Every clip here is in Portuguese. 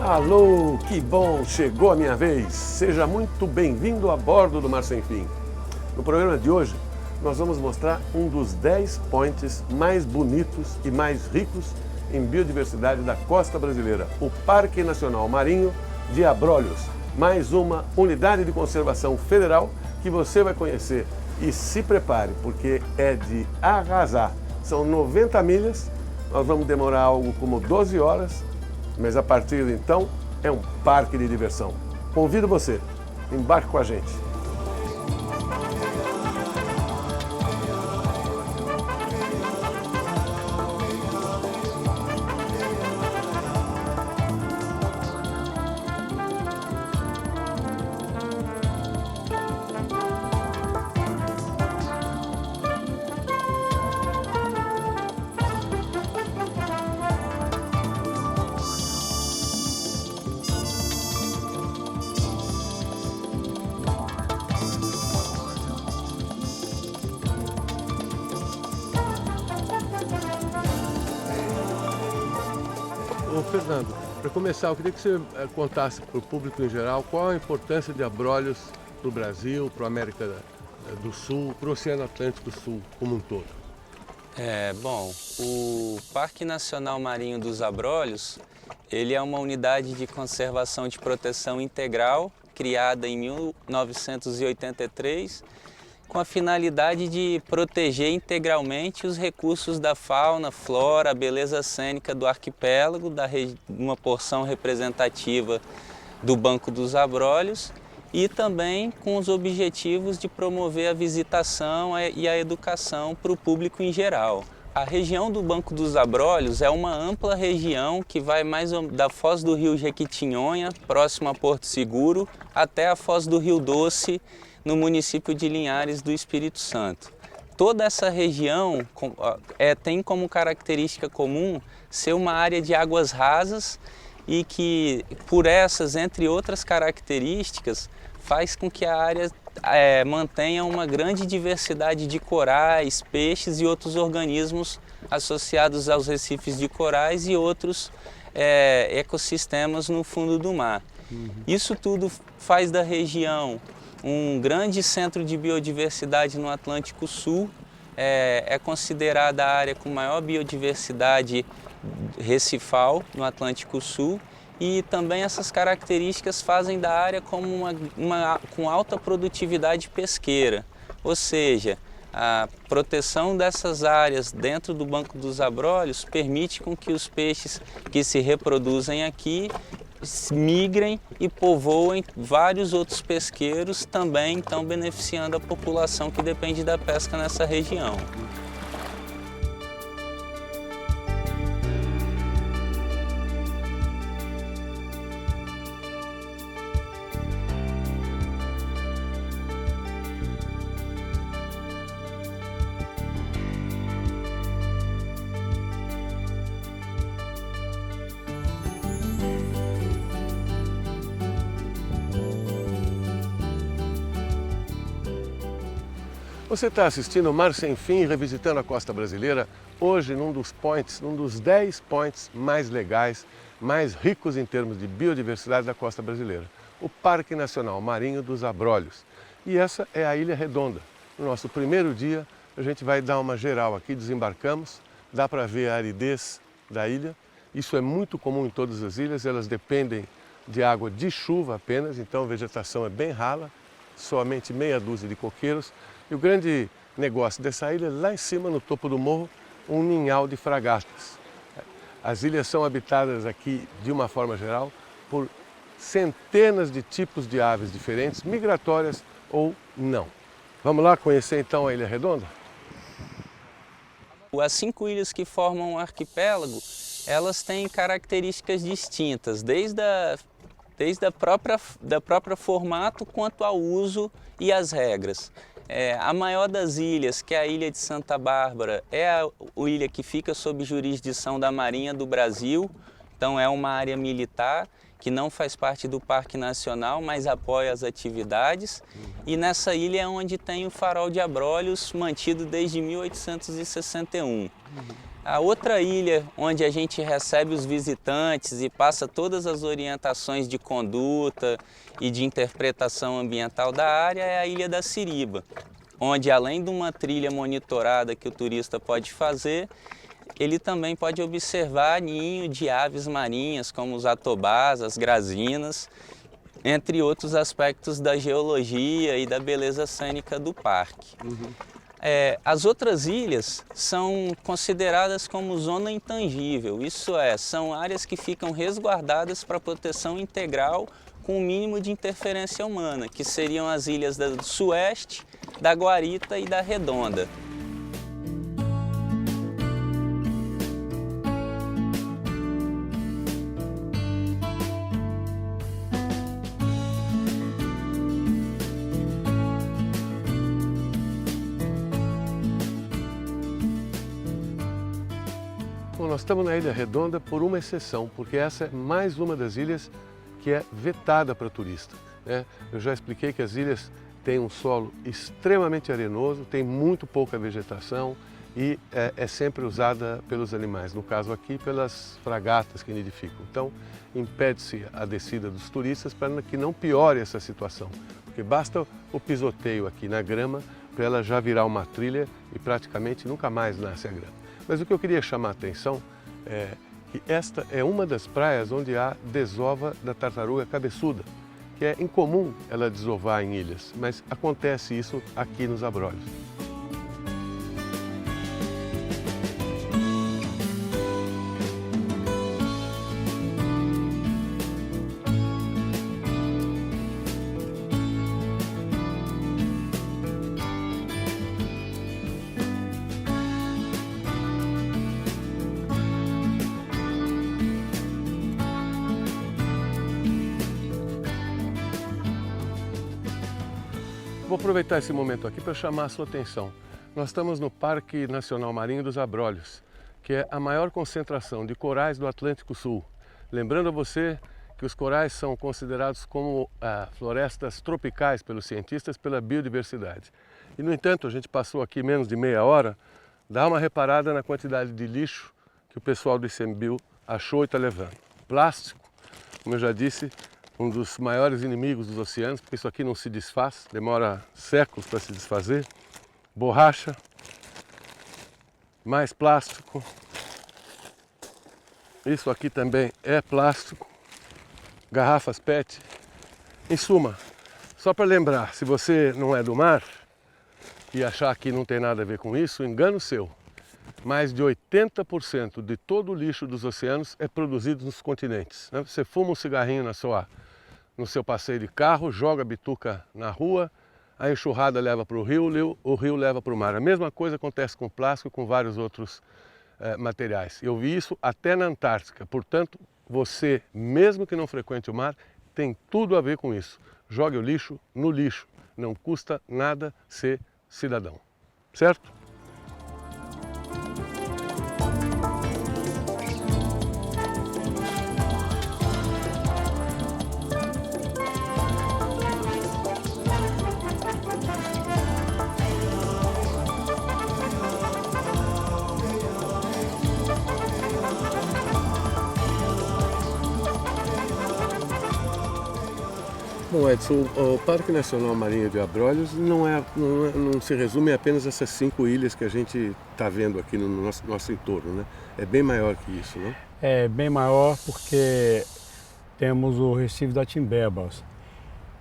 Alô, que bom, chegou a minha vez. Seja muito bem-vindo a bordo do Mar Sem Fim. No programa de hoje, nós vamos mostrar um dos 10 points mais bonitos e mais ricos em biodiversidade da costa brasileira, o Parque Nacional Marinho de Abrolhos. Mais uma unidade de conservação federal que você vai conhecer. E se prepare, porque é de arrasar. São 90 milhas, nós vamos demorar algo como 12 horas, mas a partir de então é um parque de diversão. Convido você, embarque com a gente. Ô Fernando, para começar, eu queria que você contasse para o público em geral qual a importância de Abrolhos para o Brasil, para a América do Sul, para o Oceano Atlântico Sul como um todo. Bom, o Parque Nacional Marinho dos Abrolhos, ele é uma unidade de conservação de proteção integral criada em 1983 com a finalidade de proteger integralmente os recursos da fauna, flora, beleza cênica do arquipélago, uma porção representativa do Banco dos Abrolhos e também com os objetivos de promover a visitação e a educação para o público em geral. A região do Banco dos Abrolhos é uma ampla região que vai da foz do rio Jequitinhonha, próximo a Porto Seguro, até a foz do Rio Doce, no município de Linhares do Espírito Santo. Toda essa região tem como característica comum ser uma área de águas rasas e que, por essas, entre outras características, faz com que a área mantenha uma grande diversidade de corais, peixes e outros organismos associados aos recifes de corais e outros ecossistemas no fundo do mar. Isso tudo faz da região um grande centro de biodiversidade no Atlântico Sul, é considerada a área com maior biodiversidade recifal no Atlântico Sul e também essas características fazem da área como com alta produtividade pesqueira, ou seja, a proteção dessas áreas dentro do Banco dos Abrolhos permite com que os peixes que se reproduzem aqui migrem e povoem vários outros pesqueiros, também então beneficiando a população que depende da pesca nessa região. Você está assistindo o Mar Sem Fim, revisitando a costa brasileira, hoje num dos 10 points mais legais, mais ricos em termos de biodiversidade da costa brasileira, o Parque Nacional Marinho dos Abrolhos. E essa é a Ilha Redonda. No nosso primeiro dia, a gente vai dar uma geral aqui, desembarcamos, dá para ver a aridez da ilha. Isso é muito comum em todas as ilhas, elas dependem de água de chuva apenas, então a vegetação é bem rala, somente meia dúzia de coqueiros. E o grande negócio dessa ilha é lá em cima, no topo do morro, um ninhal de fragatas. As ilhas são habitadas aqui, de uma forma geral, por centenas de tipos de aves diferentes, migratórias ou não. Vamos lá conhecer então a Ilha Redonda? As 5 ilhas que formam o arquipélago, elas têm características distintas, desde a própria formato quanto ao uso e as regras. A maior das ilhas, que é a Ilha de Santa Bárbara, é a ilha que fica sob jurisdição da Marinha do Brasil, então é uma área militar que não faz parte do Parque Nacional, mas apoia as atividades. E nessa ilha é onde tem o farol de Abrolhos, mantido desde 1861. A outra ilha onde a gente recebe os visitantes e passa todas as orientações de conduta e de interpretação ambiental da área é a Ilha da Siriba, onde além de uma trilha monitorada que o turista pode fazer, ele também pode observar ninho de aves marinhas como os atobás, as grazinas, entre outros aspectos da geologia e da beleza cênica do parque. As outras ilhas são consideradas como zona intangível, isso é, são áreas que ficam resguardadas para proteção integral com o mínimo de interferência humana, que seriam as ilhas do Sueste, da Guarita e da Redonda. Bom, nós estamos na Ilha Redonda por uma exceção, porque essa é mais uma das ilhas que é vetada para turista, né? Eu já expliquei que as ilhas têm um solo extremamente arenoso, tem muito pouca vegetação e é sempre usada pelos animais, no caso aqui pelas fragatas que nidificam. Então, impede-se a descida dos turistas para que não piore essa situação, porque basta o pisoteio aqui na grama para ela já virar uma trilha e praticamente nunca mais nasce a grama. Mas o que eu queria chamar a atenção é que esta é uma das praias onde há desova da tartaruga cabeçuda, que é incomum ela desovar em ilhas, mas acontece isso aqui nos Abrolhos. Vou aproveitar esse momento aqui para chamar a sua atenção. Nós estamos no Parque Nacional Marinho dos Abrolhos, que é a maior concentração de corais do Atlântico Sul. Lembrando a você que os corais são considerados como florestas tropicais pelos cientistas pela biodiversidade. E, no entanto, a gente passou aqui menos de meia hora, dá uma reparada na quantidade de lixo que o pessoal do ICMBio achou e está levando. Plástico, como eu já disse, um dos maiores inimigos dos oceanos, porque isso aqui não se desfaz, demora séculos para se desfazer. Borracha, mais plástico. Isso aqui também é plástico. Garrafas PET. Em suma, só para lembrar, se você não é do mar e achar que não tem nada a ver com isso, engano seu. Mais de 80% de todo o lixo dos oceanos é produzido nos continentes. Você fuma um cigarrinho no seu passeio de carro, joga a bituca na rua, a enxurrada leva para o rio leva para o mar. A mesma coisa acontece com plástico e com vários outros materiais. Eu vi isso até na Antártica, portanto, você, mesmo que não frequente o mar, tem tudo a ver com isso. Jogue o lixo no lixo, não custa nada ser cidadão, certo? Bom, Edson, o Parque Nacional Marinho de Abrolhos não se resume a apenas essas 5 ilhas que a gente está vendo aqui no nosso entorno, né? É bem maior que isso, né? É bem maior porque temos o Recife da Timbébas,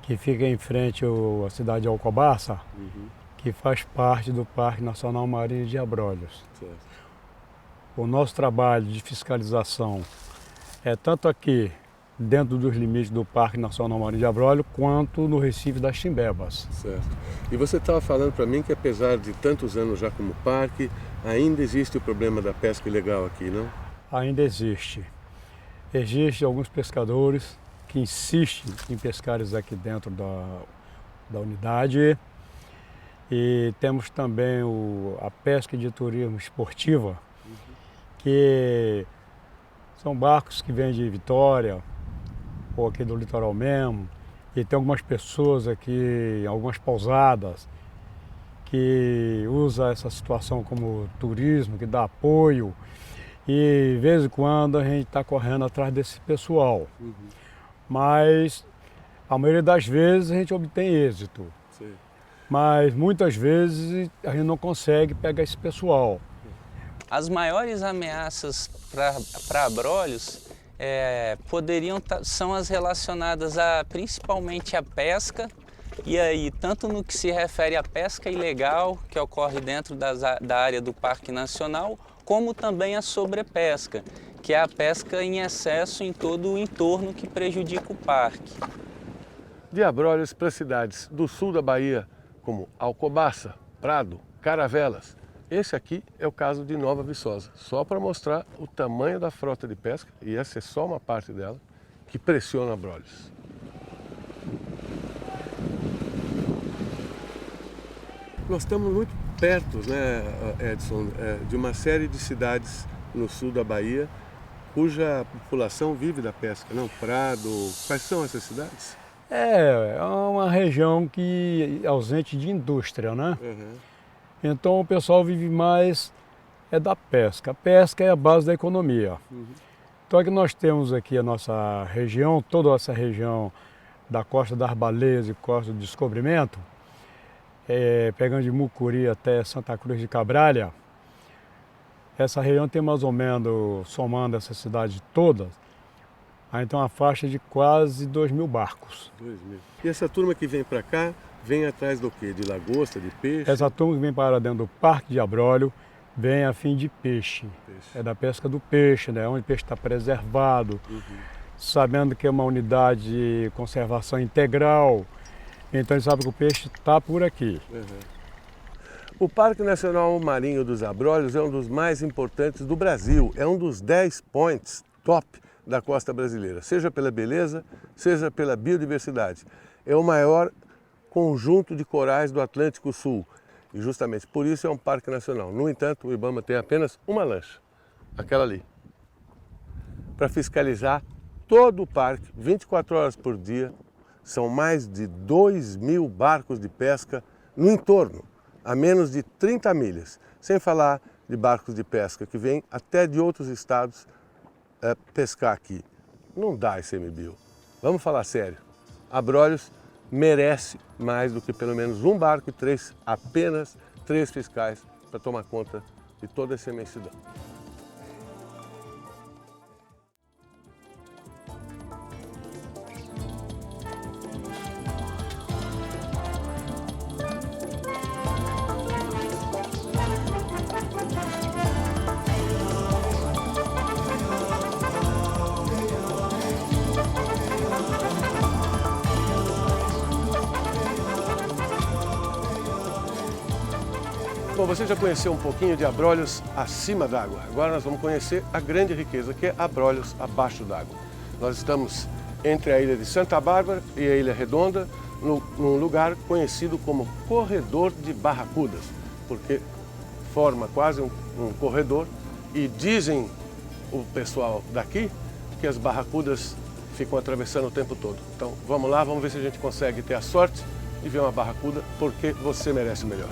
que fica em frente à cidade de Alcobaça, que faz parte do Parque Nacional Marinho de Abrolhos. Certo. O nosso trabalho de fiscalização é tanto aqui, dentro dos limites do Parque Nacional Marinho de Abrolhos, quanto no Recife das Timbébas. Certo. E você estava falando para mim que apesar de tantos anos já como parque, ainda existe o problema da pesca ilegal aqui, não? Ainda existe. Existem alguns pescadores que insistem em pescar aqui dentro da unidade. E temos também a pesca de turismo esportiva, que são barcos que vêm de Vitória, ou aqui do litoral mesmo, e tem algumas pessoas aqui, algumas pousadas, que usa essa situação como turismo, que dá apoio. E de vez em quando a gente está correndo atrás desse pessoal. Mas a maioria das vezes a gente obtém êxito. Sim. Mas muitas vezes a gente não consegue pegar esse pessoal. As maiores ameaças para abrolhos são as relacionadas principalmente à pesca, e aí tanto no que se refere à pesca ilegal, que ocorre dentro da área do Parque Nacional, como também a sobrepesca, que é a pesca em excesso em todo o entorno que prejudica o parque. De Abrolhos para cidades do sul da Bahia, como Alcobaça, Prado, Caravelas. Esse aqui é o caso de Nova Viçosa, só para mostrar o tamanho da frota de pesca, e essa é só uma parte dela, que pressiona Abrolhos. Nós estamos muito perto, né, Edson, de uma série de cidades no sul da Bahia, cuja população vive da pesca, não? Prado, quais são essas cidades? É uma região que é ausente de indústria, né? Então o pessoal vive mais da pesca. A pesca é a base da economia. Então é que nós temos aqui a nossa região, toda essa região da Costa das Baleias e Costa do Descobrimento, pegando de Mucuri até Santa Cruz de Cabrália. Essa região tem mais ou menos, somando essas cidades todas, aí tem uma faixa de quase 2.000 barcos. 2.000. E essa turma que vem para cá, vem atrás do quê? De lagosta, de peixe? Essa turma que vem para dentro do Parque de Abrolhos vem a fim de peixe. É da pesca do peixe, né? Onde o peixe está preservado, sabendo que é uma unidade de conservação integral. Então ele sabe que o peixe está por aqui. O Parque Nacional Marinho dos Abrolhos é um dos mais importantes do Brasil. É um dos 10 points top da costa brasileira, seja pela beleza, seja pela biodiversidade. É o maior conjunto de corais do Atlântico Sul e justamente por isso é um parque nacional. No entanto, o IBAMA tem apenas uma lancha, aquela ali, para fiscalizar todo o parque, 24 horas por dia. São mais de 2.000 barcos de pesca no entorno, a menos de 30 milhas, sem falar de barcos de pesca que vêm até de outros estados pescar aqui. Não dá ICMBio. Vamos falar sério. Abrolhos merece mais do que pelo menos um barco e apenas 3 fiscais para tomar conta de toda essa imensidão. Bom, você já conheceu um pouquinho de Abrolhos acima d'água. Agora nós vamos conhecer a grande riqueza que é Abrolhos abaixo d'água. Nós estamos entre a ilha de Santa Bárbara e a Ilha Redonda, num lugar conhecido como Corredor de Barracudas, porque forma quase um corredor e dizem o pessoal daqui que as barracudas ficam atravessando o tempo todo. Então vamos lá, vamos ver se a gente consegue ter a sorte de ver uma barracuda, porque você merece o melhor.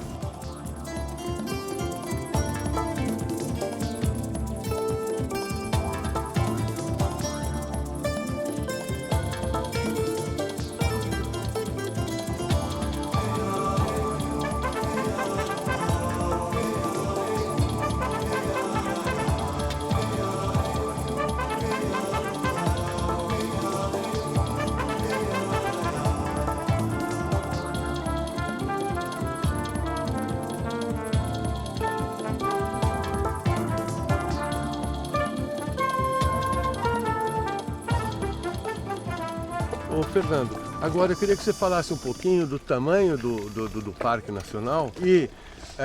Ô Fernando, agora eu queria que você falasse um pouquinho do tamanho do Parque Nacional e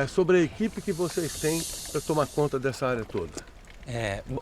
sobre a equipe que vocês têm para tomar conta dessa área toda.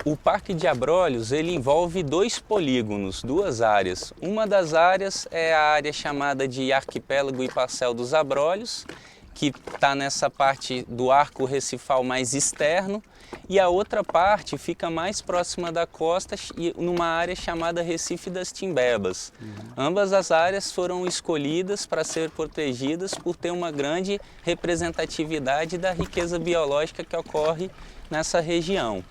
O Parque de Abrolhos ele envolve 2 polígonos, 2 áreas. Uma das áreas é a área chamada de Arquipélago e Parcel dos Abrolhos, que está nessa parte do arco recifal mais externo, e a outra parte fica mais próxima da costa, numa área chamada Recife das Timbebas. Ambas as áreas foram escolhidas para ser protegidas por ter uma grande representatividade da riqueza biológica que ocorre nessa região.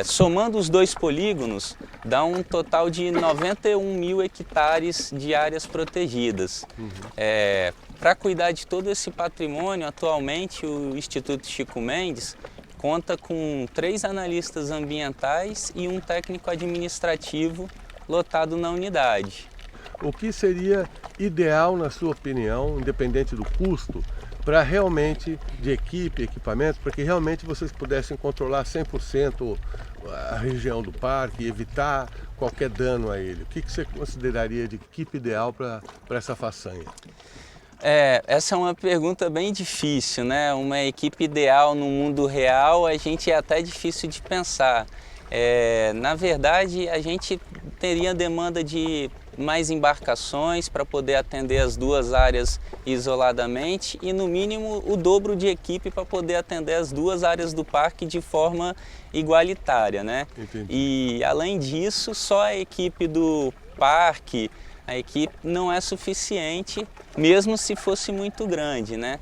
Somando os dois polígonos, dá um total de 91 mil hectares de áreas protegidas. Para cuidar de todo esse patrimônio, atualmente o Instituto Chico Mendes conta com 3 analistas ambientais e um técnico administrativo lotado na unidade. O que seria ideal, na sua opinião, independente do custo, para realmente, de equipe, equipamento, para que realmente vocês pudessem controlar 100% a região do parque e evitar qualquer dano a ele? O que você consideraria de equipe ideal para essa façanha? Essa é uma pergunta bem difícil, né? Uma equipe ideal no mundo real, a gente é até difícil de pensar. Na verdade, a gente teria demanda de mais embarcações para poder atender as 2 áreas isoladamente e, no mínimo, o dobro de equipe para poder atender as 2 áreas do parque de forma igualitária, né? Entendi. E, além disso, só a equipe do parque, a equipe não é suficiente, mesmo se fosse muito grande, né?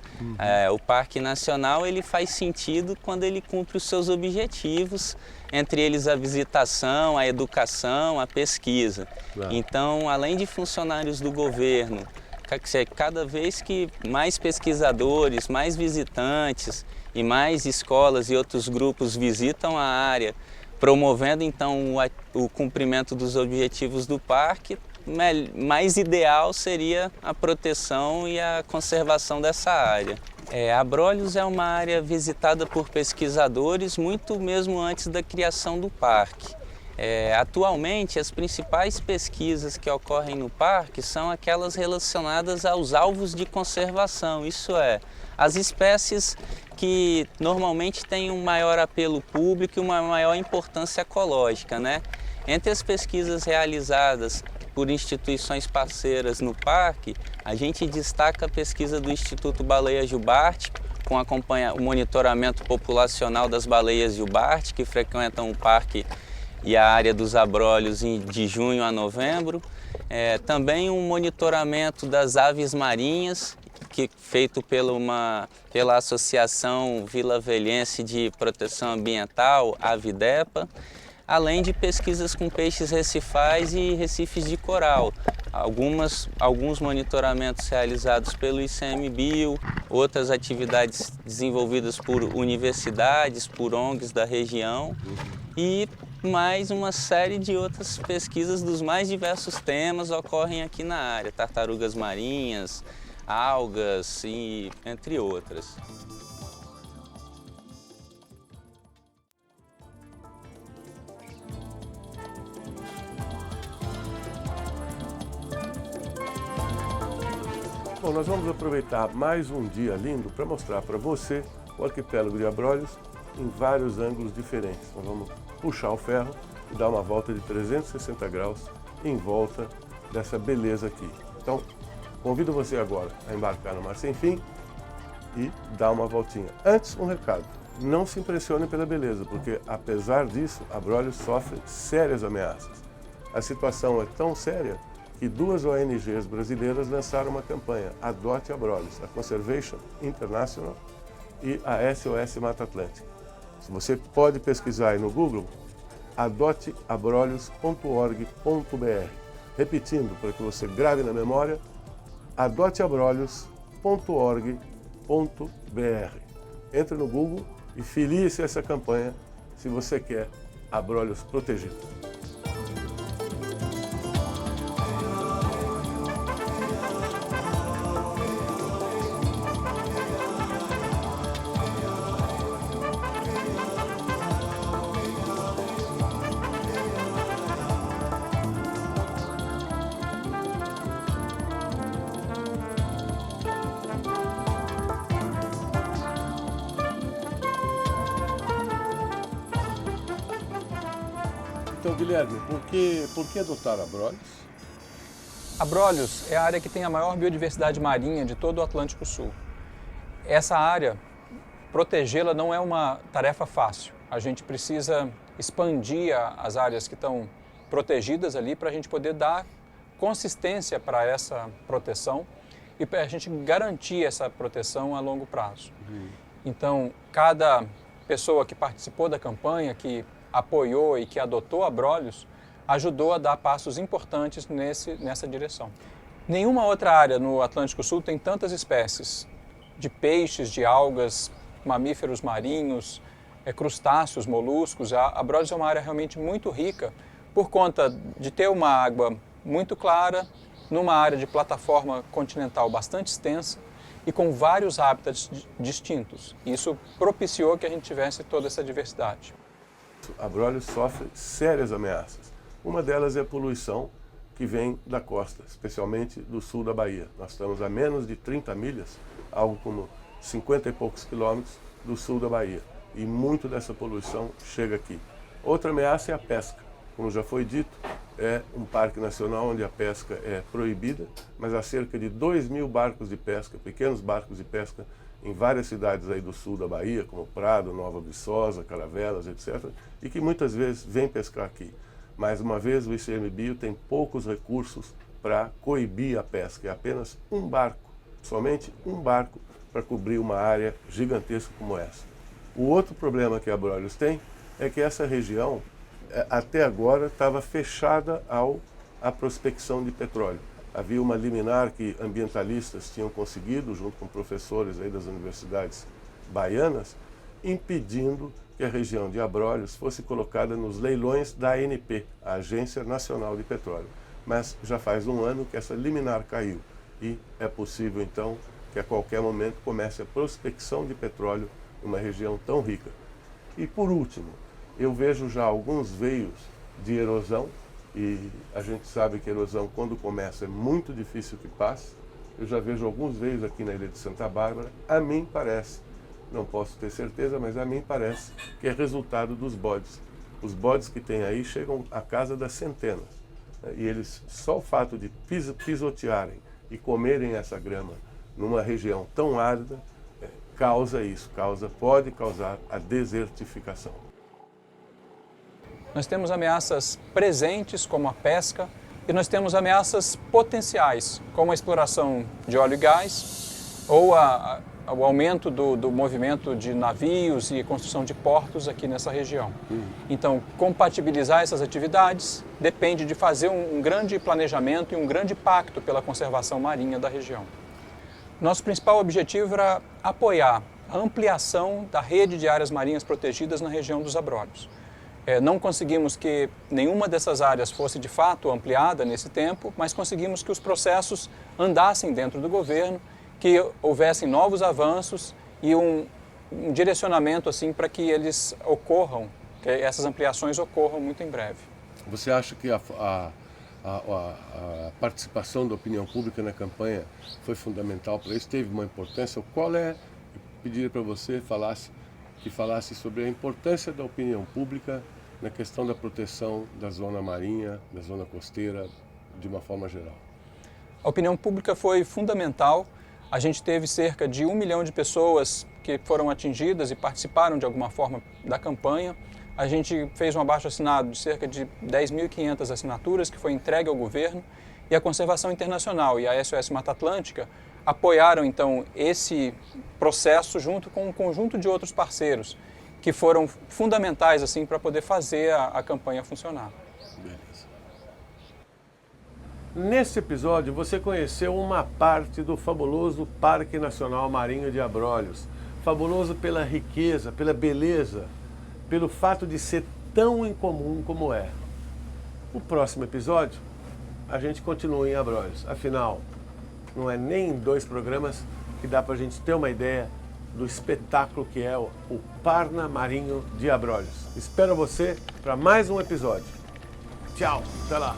O Parque Nacional ele faz sentido quando ele cumpre os seus objetivos, entre eles a visitação, a educação, a pesquisa. Claro. Então, além de funcionários do governo, cada vez que mais pesquisadores, mais visitantes e mais escolas e outros grupos visitam a área, promovendo então o cumprimento dos objetivos do parque, mais ideal seria a proteção e a conservação dessa área. Abrolhos é uma área visitada por pesquisadores muito mesmo antes da criação do parque. Atualmente, as principais pesquisas que ocorrem no parque são aquelas relacionadas aos alvos de conservação, isso é, as espécies que normalmente têm um maior apelo público e uma maior importância ecológica, né? Entre as pesquisas realizadas por instituições parceiras no parque, a gente destaca a pesquisa do Instituto Baleia Jubarte, com o monitoramento populacional das baleias jubarte, que frequentam o parque e a área dos abrolhos de junho a novembro. Também um monitoramento das aves marinhas, feito pela Associação Vilavelhense de Proteção Ambiental, Avidepa, além de pesquisas com peixes recifais e recifes de coral. Alguns monitoramentos realizados pelo ICMBio, outras atividades desenvolvidas por universidades, por ONGs da região e mais uma série de outras pesquisas dos mais diversos temas ocorrem aqui na área, tartarugas marinhas, algas e entre outras. Bom, nós vamos aproveitar mais um dia lindo para mostrar para você o arquipélago de Abrolhos em vários ângulos diferentes. Nós vamos puxar o ferro e dar uma volta de 360 graus em volta dessa beleza aqui. Então, convido você agora a embarcar no Mar Sem Fim e dar uma voltinha. Antes, um recado. Não se impressione pela beleza, porque apesar disso, Abrolhos sofre sérias ameaças. A situação é tão séria que 2 ONGs brasileiras lançaram uma campanha, Adote Abrolhos, a Conservation International e a SOS Mata Atlântica. Você pode pesquisar aí no Google, adoteabrolhos.org.br. Repetindo, para que você grave na memória, adoteabrolhos.org.br. Entre no Google e filie-se a essa campanha se você quer abrolhos protegidos. Então, Guilherme, por que adotar Abrolhos? Abrolhos é a área que tem a maior biodiversidade marinha de todo o Atlântico Sul. essa área, protegê-la não é uma tarefa fácil. A gente precisa expandir as áreas que estão protegidas ali para a gente poder dar consistência para essa proteção e para a gente garantir essa proteção a longo prazo. Então, cada pessoa que participou da campanha, que apoiou e que adotou Abrolhos, ajudou a dar passos importantes nessa direção. Nenhuma outra área no Atlântico Sul tem tantas espécies de peixes, de algas, mamíferos marinhos, crustáceos, moluscos. A Abrolhos é uma área realmente muito rica por conta de ter uma água muito clara, numa área de plataforma continental bastante extensa e com vários hábitats distintos. Isso propiciou que a gente tivesse toda essa diversidade. Abrolhos sofre sérias ameaças. Uma delas é a poluição que vem da costa, especialmente do sul da Bahia. Nós estamos a menos de 30 milhas, algo como 50 e poucos quilômetros do sul da Bahia. E muito dessa poluição chega aqui. Outra ameaça é a pesca. Como já foi dito, é um parque nacional onde a pesca é proibida, mas há cerca de 2.000 barcos de pesca, pequenos barcos de pesca, em várias cidades aí do sul da Bahia, como Prado, Nova Viçosa, Caravelas, etc., e que muitas vezes vêm pescar aqui. Mais uma vez, o ICMBio tem poucos recursos para coibir a pesca. É apenas um barco, somente um barco, para cobrir uma área gigantesca como essa. O outro problema que a Abrolhos tem é que essa região, até agora, estava fechada à prospecção de petróleo. Havia uma liminar que ambientalistas tinham conseguido, junto com professores aí das universidades baianas, impedindo que a região de Abrolhos fosse colocada nos leilões da ANP, a Agência Nacional de Petróleo. Mas já faz um ano que essa liminar caiu e é possível, então, que a qualquer momento comece a prospecção de petróleo em uma região tão rica. E, por último, eu vejo já alguns veios de erosão, e a gente sabe que a erosão, quando começa, é muito difícil que passe. Eu já vejo alguns veios aqui na ilha de Santa Bárbara. A mim parece, não posso ter certeza, mas a mim parece que é resultado dos bodes. Os bodes que tem aí chegam à casa das centenas. E eles, só o fato de pisotearem e comerem essa grama numa região tão árida, pode causar a desertificação. Nós temos ameaças presentes, como a pesca, e nós temos ameaças potenciais, como a exploração de óleo e gás, ou o aumento do movimento de navios e construção de portos aqui nessa região. Então, compatibilizar essas atividades depende de fazer um grande planejamento e um grande pacto pela conservação marinha da região. Nosso principal objetivo era apoiar a ampliação da rede de áreas marinhas protegidas na região dos Abrolhos. Não conseguimos que nenhuma dessas áreas fosse de fato ampliada nesse tempo, mas conseguimos que os processos andassem dentro do governo, que houvessem novos avanços e um direcionamento assim para que eles ocorram, que essas ampliações ocorram muito em breve. Você acha que a participação da opinião pública na campanha foi fundamental para isso? Teve uma importância? Qual é? Eu pediria para você que falasse sobre a importância da opinião pública na questão da proteção da zona marinha, da zona costeira, de uma forma geral. A opinião pública foi fundamental. A gente teve cerca de 1 milhão de pessoas que foram atingidas e participaram de alguma forma da campanha. A gente fez um abaixo-assinado de cerca de 10.500 assinaturas que foi entregue ao governo, e a Conservação Internacional e a SOS Mata Atlântica apoiaram então esse processo junto com um conjunto de outros parceiros que foram fundamentais assim para poder fazer a campanha funcionar. Beleza. Neste episódio você conheceu uma parte do fabuloso Parque Nacional Marinho de Abrolhos. Fabuloso pela riqueza, pela beleza, pelo fato de ser tão incomum como é. O próximo episódio a gente continua em Abrolhos. Afinal, não é nem em 2 programas que dá para a gente ter uma ideia do espetáculo que é o Parna Marinho de Abrolhos. Espero você para mais um episódio. Tchau, até lá!